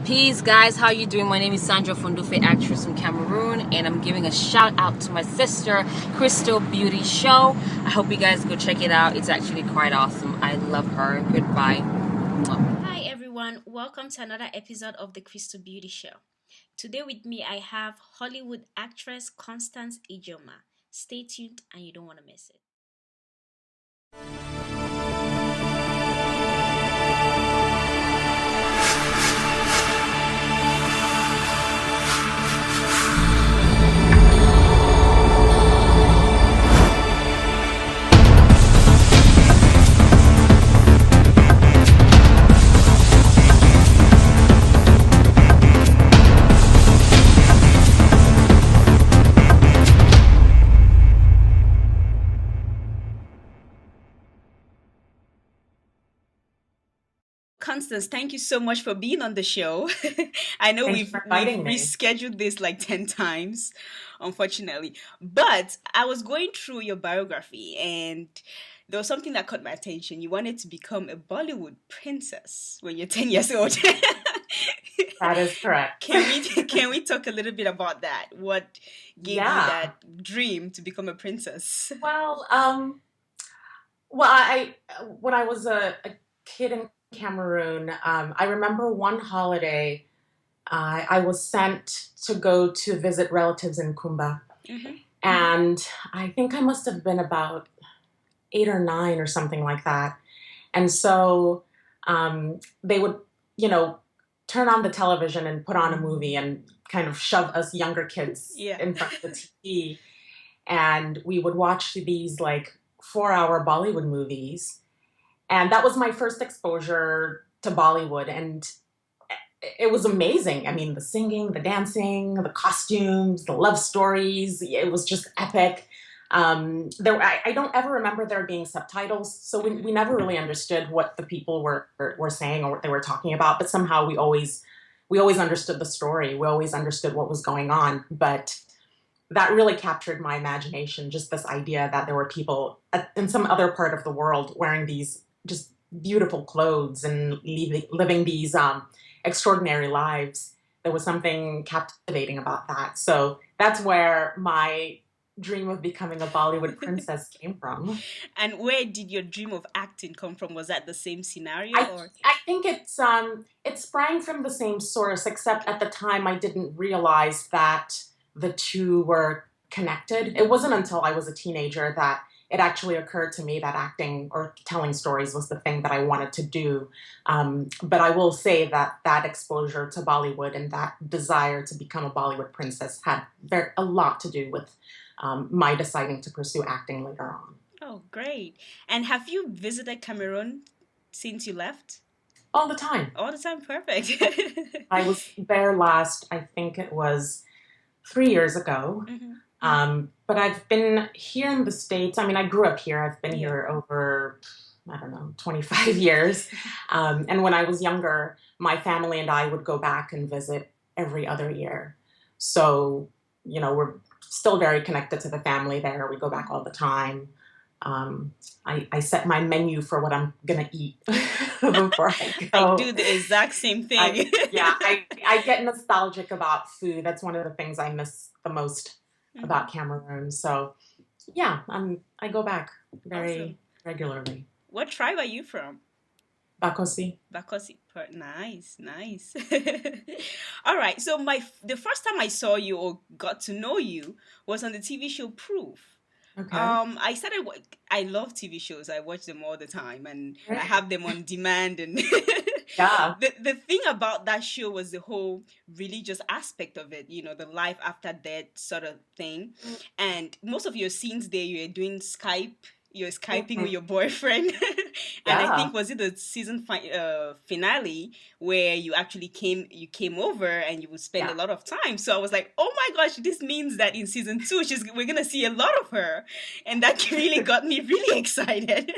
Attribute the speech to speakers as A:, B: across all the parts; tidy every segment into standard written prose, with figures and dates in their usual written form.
A: Peace, guys. How you doing? My name is Sandra Fundufe, actress from Cameroon, and I'm giving a shout out to my sister, Crystal Beauty Show. I hope you guys go check it out. It's actually quite awesome. I love her. Goodbye.
B: Hi everyone, welcome to another episode of the Crystal Beauty Show. Today with me I have Hollywood actress Constance Ejuma. Stay tuned and you don't want to miss it. Constance, thank you so much for being on the show. I know
C: Thanks
B: we've
C: for
B: we've
C: inviting me.
B: rescheduled this like 10 times, unfortunately. But I was going through your biography and there was something that caught my attention. You wanted to become a Bollywood princess when you're 10 years old.
C: That is correct.
B: Can we talk a little bit about that? What gave you
C: Yeah.
B: that dream to become a princess?
C: Well, I when I was a kid in Cameroon, I remember one holiday I was sent to go to visit relatives in Kumba,
B: Hmm.
C: and I think I must have been about 8 or 9 or something like that. And so they would, you know, turn on the television and put on a movie and kind of shove us younger kids
B: Yeah.
C: in front of the TV. And we would watch these like 4 hour Bollywood movies. And that was my first exposure to Bollywood. And it was amazing. I mean, the singing, the dancing, the costumes, the love stories, it was just epic. I don't ever remember there being subtitles, so we never really understood what the people were saying or what they were talking about. But somehow we always understood the story. We always understood what was going on. But that really captured my imagination. Just this idea that there were people in some other part of the world wearing these just beautiful clothes and living these extraordinary lives. There was something captivating about that. So that's where my dream of becoming a Bollywood princess came from.
B: And where did your dream of acting come from? Was that the same scenario
C: I
B: or?
C: I think it sprang from the same source, except at the time I didn't realize that the two were connected. It wasn't until I was a teenager that it actually occurred to me that acting or telling stories was the thing that I wanted to do. But I will say that that exposure to Bollywood and that desire to become a Bollywood princess had a lot to do with my deciding to pursue acting later on.
B: Oh, great. And have you visited Cameroon since you left?
C: All the time.
B: All the time, perfect.
C: I was there last, I think it was 3 years ago.
B: Hmm.
C: But I've been here in the States. I mean, I grew up here. I've been
B: Yeah.
C: here over, I don't know, 25 years. And when I was younger, my family and I would go back and visit every other year. So, we're still very connected to the family there. We go back all the time. I set my menu for what I'm going to eat before I
B: I
C: go.
B: do the exact same thing.
C: I get nostalgic about food. That's one of the things I miss the most about
B: Mhm.
C: Cameroon. So yeah, I go back
B: Awesome.
C: very regularly.
B: What tribe are you from?
C: Bakosi.
B: Bakosi. Nice, nice. All right. So the first time I saw you or got to know you was on the TV show Proof.
C: Okay.
B: I love TV shows. I watch them all the time, and I
C: Great.
B: have them on demand. And
C: Yeah.
B: the thing about that show was the whole religious aspect of it. The life after death sort of thing. And most of your scenes there, you're doing Skype. You're Skyping with
C: Mhm.
B: your boyfriend, and I
C: Yeah.
B: think was it the finale where you came over and you would spend a
C: Yeah.
B: lot of time. So I was like, oh my gosh, this means that in season 2 we're gonna see a lot of her, and that really got me really excited.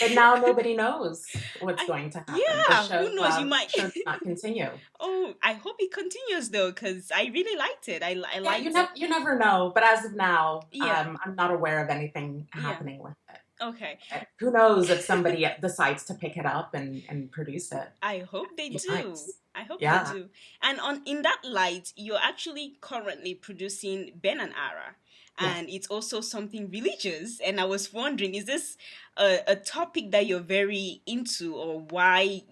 C: But now nobody knows what's
B: I
C: going to happen. The
B: Yeah,
C: show
B: who knows? You might.
C: show did not continue.
B: Oh, I hope it continues though, because I really liked it. I
C: Yeah,
B: liked.
C: you never know. But as of now,
B: Yeah,
C: I'm not aware of anything
B: yeah.
C: happening with it.
B: Okay.
C: Who knows if somebody decides to pick it up and produce it?
B: I hope they
C: Be
B: do.
C: nice.
B: I hope they
C: Yeah.
B: do. And on in that light, you're actually currently producing Ben and Ara,
C: Yes.
B: and it's also something religious. And I was wondering, is this a topic that you're very into, or why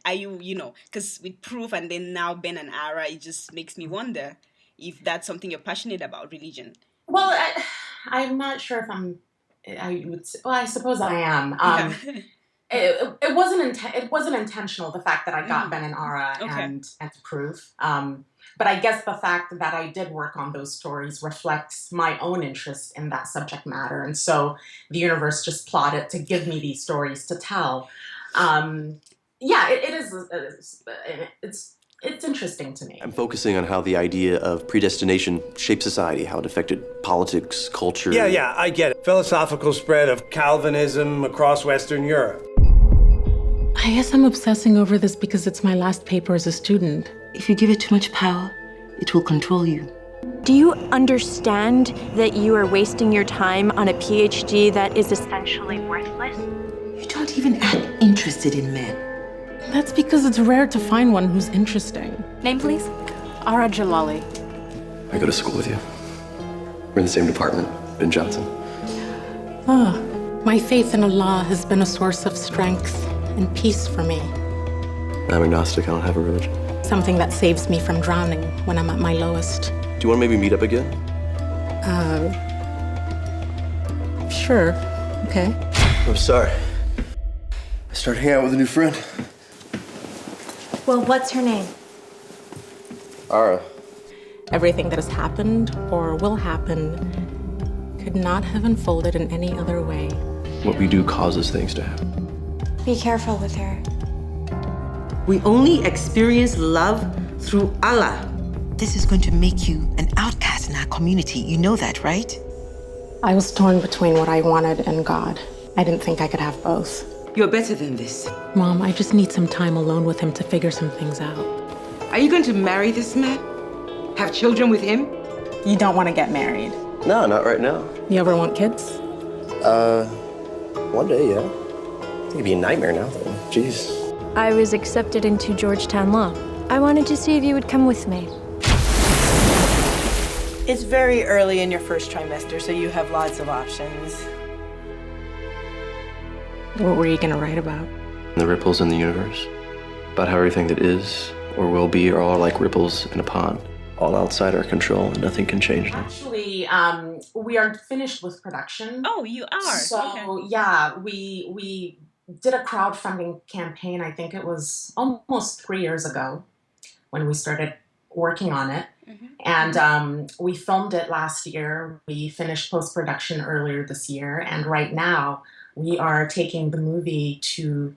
B: are you, because with Proof and then now Ben and Ara, it just makes me wonder if that's something you're passionate about, religion.
C: Well, I'm not sure if I would. Well, I suppose I am.
B: Yeah.
C: It wasn't intentional, the fact that I got Ben and Ara
B: Okay.
C: and Proof. But I guess the fact that I did work on those stories reflects my own interest in that subject matter, and so the universe just plotted to give me these stories to tell. Yeah, it is. It's interesting to me.
D: I'm focusing on how the idea of predestination shaped society, how it affected politics, culture.
E: Yeah, I get it. Philosophical spread of Calvinism across Western Europe.
F: I guess I'm obsessing over this because it's my last paper as a student.
G: If you give it too much power, it will control you.
H: Do you understand that you are wasting your time on a PhD that is essentially worthless?
G: You don't even act interested in men.
F: That's because it's rare to find one who's interesting.
H: Name, please?
F: Ara Jalali.
D: I go to school with you. We're in the same department, Ben Johnson.
F: My faith in Allah has been a source of strength and peace for me.
D: I'm agnostic, I don't have a religion.
F: Something that saves me from drowning when I'm at my lowest.
D: Do you want to maybe meet up again?
F: Sure. Okay.
D: I'm sorry. I started hanging out with a new friend.
H: Well, what's her name?
D: Ara.
F: Everything that has happened or will happen could not have unfolded in any other way.
D: What we do causes things to happen.
H: Be careful with her.
G: We only experience love through Allah. This is going to make you an outcast in our community. You know that, right?
F: I was torn between what I wanted and God. I didn't think I could have both.
G: You're better than this.
F: Mom, I just need some time alone with him to figure some things out.
G: Are you going to marry this man? Have children with him?
F: You don't want to get married.
D: No, not right now.
F: You ever want kids?
D: One day, yeah. I think it'd be a nightmare now, though. Jeez.
H: I was accepted into Georgetown Law. I wanted to see if you would come with me.
I: It's very early in your first trimester, so you have lots of options.
F: What were you going to write about?
D: The ripples in the universe. About how everything that is or will be are all like ripples in a pond. All outside our control, and nothing can change them.
C: Actually, we aren't finished with production.
B: Oh, you are.
C: So
B: Okay.
C: yeah, we did a crowdfunding campaign. I think it was almost 3 years ago when we started working on it. And we filmed it last year. We finished post-production earlier this year. And right now, we are taking the movie to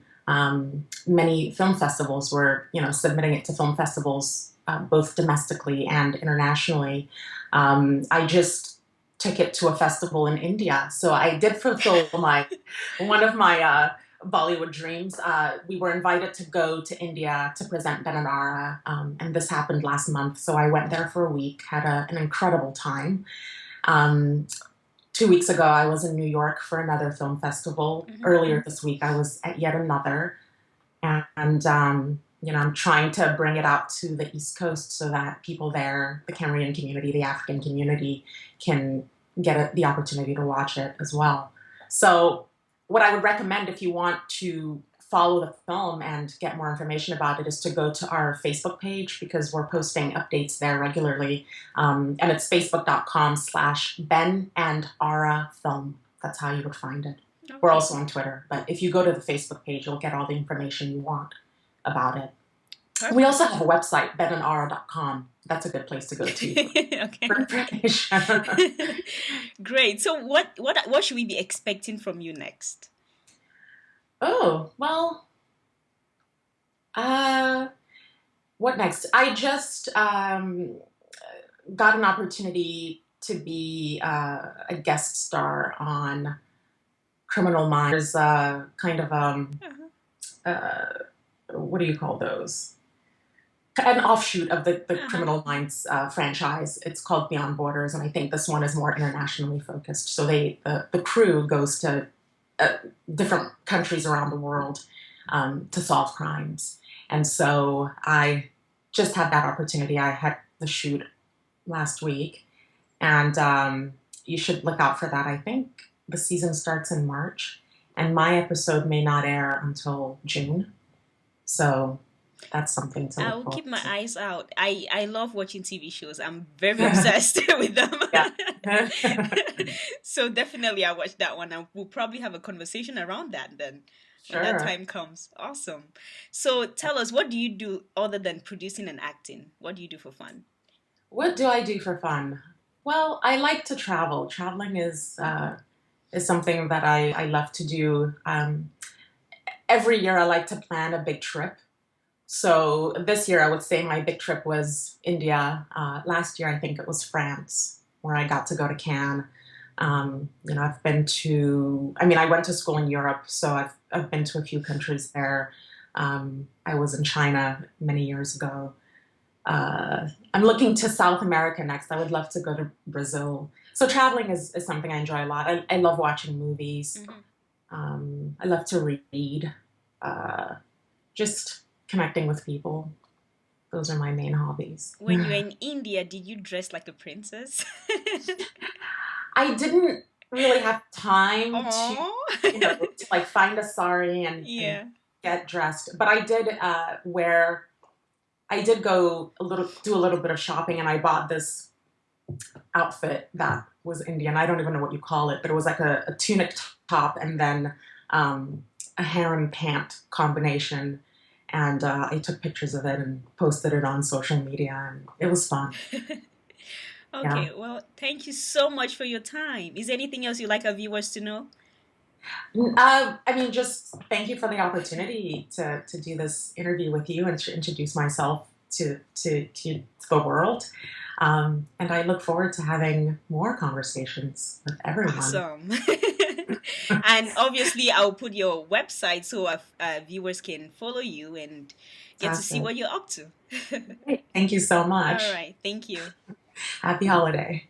C: many film festivals. We're, submitting it to film festivals, both domestically and internationally. I just took it to a festival in India. So I did fulfill one of my Bollywood dreams. We were invited to go to India to present Ben and Ara, and this happened last month. So I went there for a week, had an incredible time. 2 weeks ago, I was in New York for another film festival. Earlier this week, I was at yet another. And I'm trying to bring it out to the East Coast so that people there, the Cameroonian community, the African community, can get the opportunity to watch it as well. So what I would recommend if you want to follow the film and get more information about it is to go to our Facebook page, because we're posting updates there regularly. And it's facebook.com/Ben and Ara Film. That's how you would find it. Okay. We're also on Twitter, but if you go to the Facebook page, you'll get all the information you want about it. Perfect. We also have a website, benandara.com. That's a good place to go to for information.
B: Great. So what should we be expecting from you next?
C: Oh, well, what next? I just got an opportunity to be a guest star on Criminal Minds. Kind of what do you call those? An offshoot of the Criminal Minds franchise. It's called Beyond Borders, and I think this one is more internationally focused. So the crew goes to different countries around the world to solve crimes. And so I just had that opportunity. I had the shoot last week, and you should look out for that. I think the season starts in March, and my episode may not air until June. So that's something to look
B: I'll
C: forward
B: keep my
C: to.
B: eyes out. I love watching TV shows. I'm very obsessed with them.
C: Yeah.
B: So definitely I'll watch that one. And we'll probably have a conversation around that then when that
C: Sure.
B: time comes. Awesome. So tell us, what do you do other than producing and acting? What do you do for fun?
C: What do I do for fun? Well, I like to travel. Traveling is something that I love to do. Every year I like to plan a big trip. So this year I would say my big trip was India. Last year I think it was France, where I got to go to Cannes. I've been to, I went to school in Europe, so I've been to a few countries there. I was in China many years ago. I'm looking to South America next. I would love to go to Brazil. So traveling is something I enjoy a lot. I love watching movies. I love to read. Just connecting with people. Those are my main hobbies.
B: When you were in India, did you dress like a princess?
C: I didn't really have time
B: Aww.
C: to like find a sari and get dressed. But I did go do a little bit of shopping, and I bought this outfit that was Indian. I don't even know what you call it, but it was like a tunic top and then a harem pant combination. And I took pictures of it and posted it on social media, and it was fun.
B: Okay, well, thank you so much for your time. Is there anything else you'd like our viewers to know?
C: Just thank you for the opportunity to do this interview with you and to introduce myself to the world. And I look forward to having more conversations with everyone.
B: Awesome. And obviously, I'll put your website so viewers can follow you and get to see what you're up to.
C: Thank you so much.
B: All right. Thank you.
C: Happy holiday.